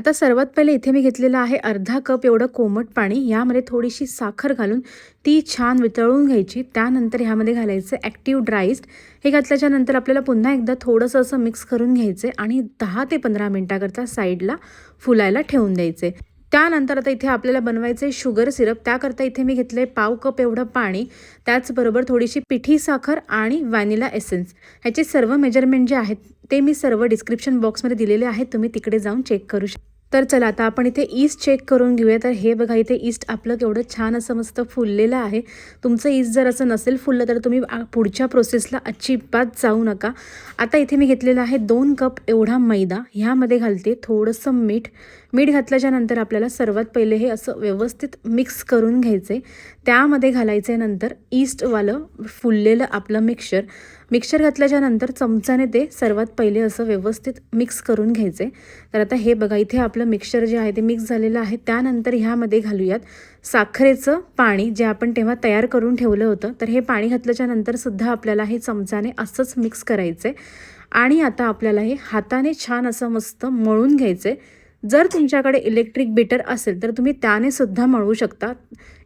आता सर्वात पहिले इथे मी घेतलेलं आहे अर्धा कप एवढं कोमट पाणी. यामध्ये थोडीशी साखर घालून ती छान वितळून घ्यायची. त्यानंतर ह्यामध्ये घालायचं ॲक्टिव्ह ड्राय इस्ट. हे घातल्याच्या नंतर आपल्याला पुन्हा एकदा थोडंसं असं मिक्स करून घ्यायचं आणि 10 ते 15 मिनिटाकरता साईडला फुलायला ठेवून द्यायचे. त्यानंतर आता इथे आपल्याला बनवायचं आहे शुगर सिरप. त्याकरता इथे मी घेतलं आहे पाव कप एवढं पाणी, त्याचबरोबर थोडीशी पिठी साखर आणि व्हॅनिला एसेन्स. ह्याचे सर्व मेजरमेंट जे आहेत ते मी सर्व डिस्क्रिप्शन बॉक्समध्ये दिलेले आहेत, तुम्ही तिकडे जाऊन चेक करू शकता. तर चला आता आपण इथे ईस्ट चेक करून घेऊया. तर हे बघा इथे ईस्ट आपलं केवढं छान असं मस्त फुललेलं आहे. तुमचं ईस्ट जर असं नसेल फुललं तर तुम्ही पुढच्या प्रोसेसला अजिबात जाऊ नका. आता इथे मी घेतलेलं आहे 2 कप एवढा मैदा. ह्यामध्ये घालते थोडंसं मीठ. मीठ घातल्याच्या नंतर आपल्याला सर्वात पहिले हे असं व्यवस्थित मिक्स करून घ्यायचे. त्यामध्ये घालायचे नंतर ईस्टवालं फुललेलं आपलं मिक्सचर घातल्याच्या नंतर चमच्याने ते सर्वात पहिले असं व्यवस्थित मिक्स करून घ्यायचे. तर आता हे बघा इथे आपलं मिक्सचर जे आहे ते मिक्स झालेलं आहे. त्यानंतर ह्यामध्ये घालूयात साखरेचं पाणी, जे आपण तेव्हा तयार करून ठेवलं होतं. तर हे पाणी घातल्याच्या नंतर सुद्धा आपल्याला हे चमच्याने असंच मिक्स करायचे आणि आता आपल्याला हे हाताने छान असं मस्त मळून घ्यायचे. जर तुमच्याकडे इलेक्ट्रिक बीटर असेल तर तुम्ही त्याने सुद्धा मळू शकता.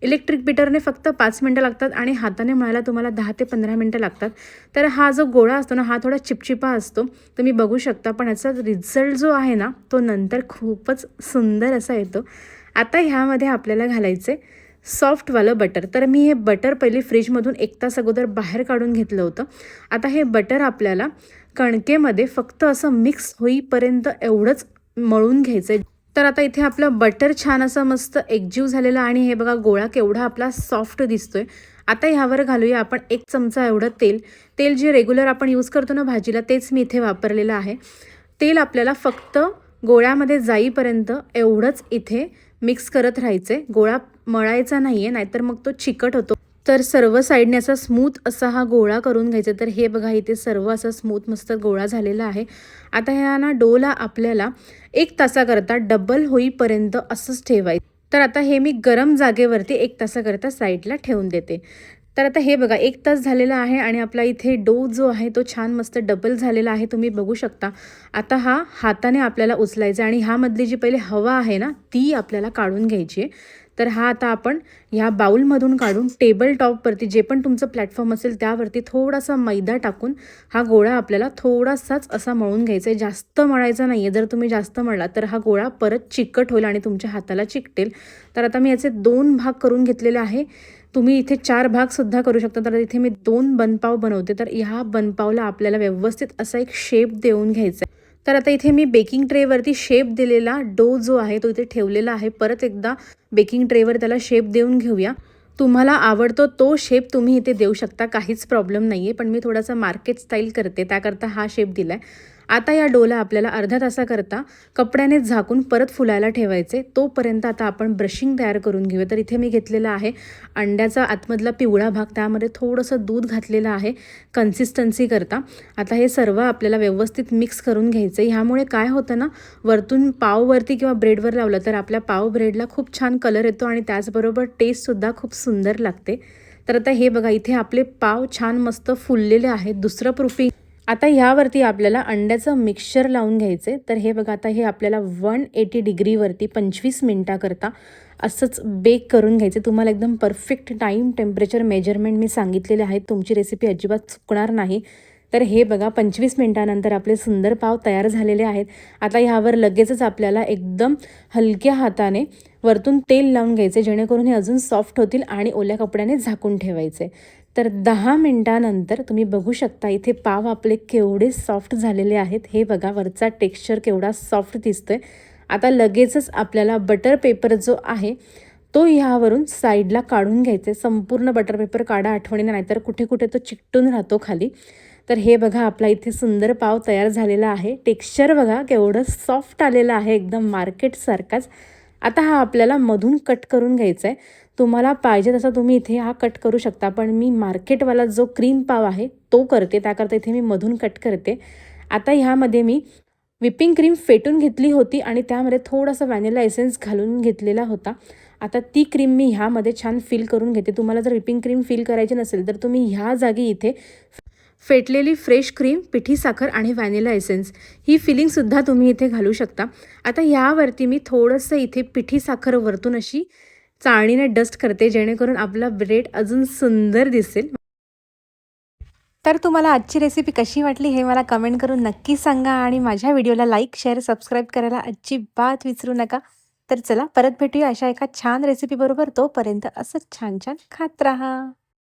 इलेक्ट्रिक बीटरने फक्त 5 मिनटं लागतात आणि हाताने मळायला तुम्हाला 10 ते 15 मिनटं लागतात. तर हा जो गोळा असतो ना, हा थोडा चिपचिपा असतो, तुम्ही बघू शकता. पण याचा रिझल्ट जो आहे ना, तो नंतर खूपच सुंदर असा येतो. आता ह्यामध्ये आपल्याला घालायचे सॉफ्टवालं बटर. तर मी हे बटर पहिले फ्रीजमधून 1 तास अगोदर बाहेर काढून घेतलं होतं. आता हे बटर आपल्याला कणकेमध्ये फक्त असं मिक्स होईपर्यंत एवढंच मळून घ्यायचं आहे. तर आता इथे आपलं बटर छान असं मस्त एकजीव झालेलं आणि हे बघा गोळा केवढा आपला सॉफ्ट दिसतोय. आता ह्यावर घालूया आपण 1 चमचा एवढं तेल. तेल जे रेग्युलर आपण यूज करतो ना भाजीला, तेच मी इथे वापरलेलं आहे. तेल आपल्याला फक्त गोळ्यामध्ये जाईपर्यंत एवढंच इथे मिक्स करत राहायचे. गोळा मळायचा नाही आहे, नाहीतर मग तो चिकट होतो. तर सर्व साईडने असा स्मूथ असा हा गोळा करून घ्यायचा. तर हे बघा इथे सर्व असा स्मूथ मस्त गोळा झालेला आहे. आता ह्या ना डोला आपल्याला 1 तासाकरता डबल होईपर्यंत असंच ठेवायचं. तर आता हे मी गरम जागेवरती 1 तासाकरता साईडला ठेवून देते. तर आता हे बघा 1 तास झालेला आहे आणि आपला इथे डो जो आहे तो छान मस्त डबल झालेला आहे, तुम्ही बघू शकता. आता हा हाताने आपल्याला उचलायचा आणि ह्यामधली जी पहिले हवा आहे ना, ती आपल्याला काढून घ्यायची आहे. तर हा आता आपण ह्या बाउलमधून काढून टेबल टॉपवरती, जे पण तुमचं प्लॅटफॉर्म असेल त्यावरती थोडासा मैदा टाकून हा गोळा आपल्याला थोडासाच असा मळून घ्यायचा आहे. जास्त मळायचा नाही आहे. जर तुम्ही जास्त मळला तर हा गोळा परत चिकट होईल आणि तुमच्या हाताला चिकटेल. तर आता मी याचे 2 भाग करून घेतलेले आहे. तुम्ही इथे 4 भागसुद्धा करू शकता. तर इथे मी 2 बनपाव बनवते. तर ह्या बनपावला आपल्याला व्यवस्थित असा एक शेप देऊन घ्यायचा आहे. तर आता इथे मी बेकिंग ट्रेवरती शेप दिलेला डो जो आहे तो इथे ठेवलेला आहे. परत एकदा बेकिंग ट्रेवर त्याला शेप देऊन घेऊया. तुम्हाला आवडतो तो शेप तुम्ही इथे देऊ शकता, काहीच प्रॉब्लेम नाही आहे. पण मी थोडासा मार्केट स्टाईल करते, त्याकरता हा शेप दिला आहे. आता या डोला आपल्याला अर्ध्या तासाकरता कपड्याने झाकून परत फुलायला ठेवायचे. तोपर्यंत आता आपण ब्रशिंग तयार करून घेऊया. तर इथे मी घेतलेला आहे अंड्याचा आतमधला पिवळा भाग, त्यामध्ये थोडंसं दूध घातलेलं आहे कन्सिस्टन्सी करता. आता हे सर्व आपल्याला व्यवस्थित मिक्स करून घ्यायचं. ह्यामुळे काय होतं ना, वरतून पाववरती किंवा ब्रेडवर लावलं तर आपल्या पाव ब्रेडला खूप छान कलर येतो आणि त्याचबरोबर टेस्टसुद्धा खूप सुंदर लागते. तर आता हे बघा इथे आपले पाव छान मस्त फुललेले आहेत. दुसरं प्रूफिंग आता ह्यावरती आपल्याला अंड्याचं मिक्सचर लावून घ्यायचे. तर हे बघा आता हे आपल्याला 180 डिग्रीवरती 25 मिनटाकरता असंच बेक करून घ्यायचे. तुम्हाला एकदम परफेक्ट टाईम टेम्परेचर मेजरमेंट मी सांगितलेले आहेत, तुमची रेसिपी अजिबात चुकणार नाही. तर हे बघा 25 मिनटानंतर आपले सुंदर पाव तयार झालेले आहेत. आता ह्यावर लगेचच आपल्याला एकदम हलक्या हाताने वरतून तेल लावून घ्यायचे, जेणेकरून हे अजून सॉफ्ट होतील आणि ओल्या कपड्याने झाकून ठेवायचे. तर 10 मिनटानंतर तुम्ही बघू शकता इथे पाव आपले केवढे सॉफ्ट झालेले आहेत. हे बघा वरचा टेक्स्चर केवढा सॉफ्ट दिसतोय. आता लगेचच आपल्याला बटर पेपर जो आहे तो ह्यावरून साईडला काढून घ्यायचे. संपूर्ण बटर पेपर काढा आठवणीने, नाहीतर कुठे कुठे तो चिकटून राहतो खाली. तर हे बघा आपला इथे सुंदर पाव तयार झालेला आहे. टेक्स्चर बघा केवढं सॉफ्ट आलेलं आहे, एकदम मार्केटसारखाच. आता हा आपल्याला मधून कट करून घ्यायचा आहे. तुम्हाला पाहिजे तसा तुम्ही इथे हा कट करू शकता, पण मी मार्केटवाला जो क्रीम पाव आहे तो करते, त्याकरता इथे मी मधून कट करते. आता ह्यामध्ये मी व्हिपिंग क्रीम फेटून घेतली होती आणि त्यामध्ये थोडासा व्हॅनिला एसेन्स घालून घेतलेला होता. आता ती क्रीम मी ह्यामध्ये छान फिल करून घेते. तुम्हाला जर व्हिपिंग क्रीम फिल करायची नसेल तर तुम्ही ह्या जागी इथे फेटलेली फ्रेश क्रीम, पिठी साखर आणि व्हॅनिला एसेन्स ही फिलिंगसुद्धा तुम्ही इथे घालू शकता. आता यावरती मी थोडंसं इथे पिठी साखर वरतून अशी चाळणीने डस्ट करते, जेणेकरून आपला ब्रेड अजून सुंदर दिसेल. तर तुम्हाला आजची रेसिपी कशी वाटली हे मला कमेंट करून नक्की सांगा आणि माझ्या व्हिडिओला लाईक, शेअर, सबस्क्राईब करायला अजिबात विसरू नका. तर चला परत भेटूया अशा एका छान रेसिपीबरोबर. तोपर्यंत असंच छान छान खात राहा.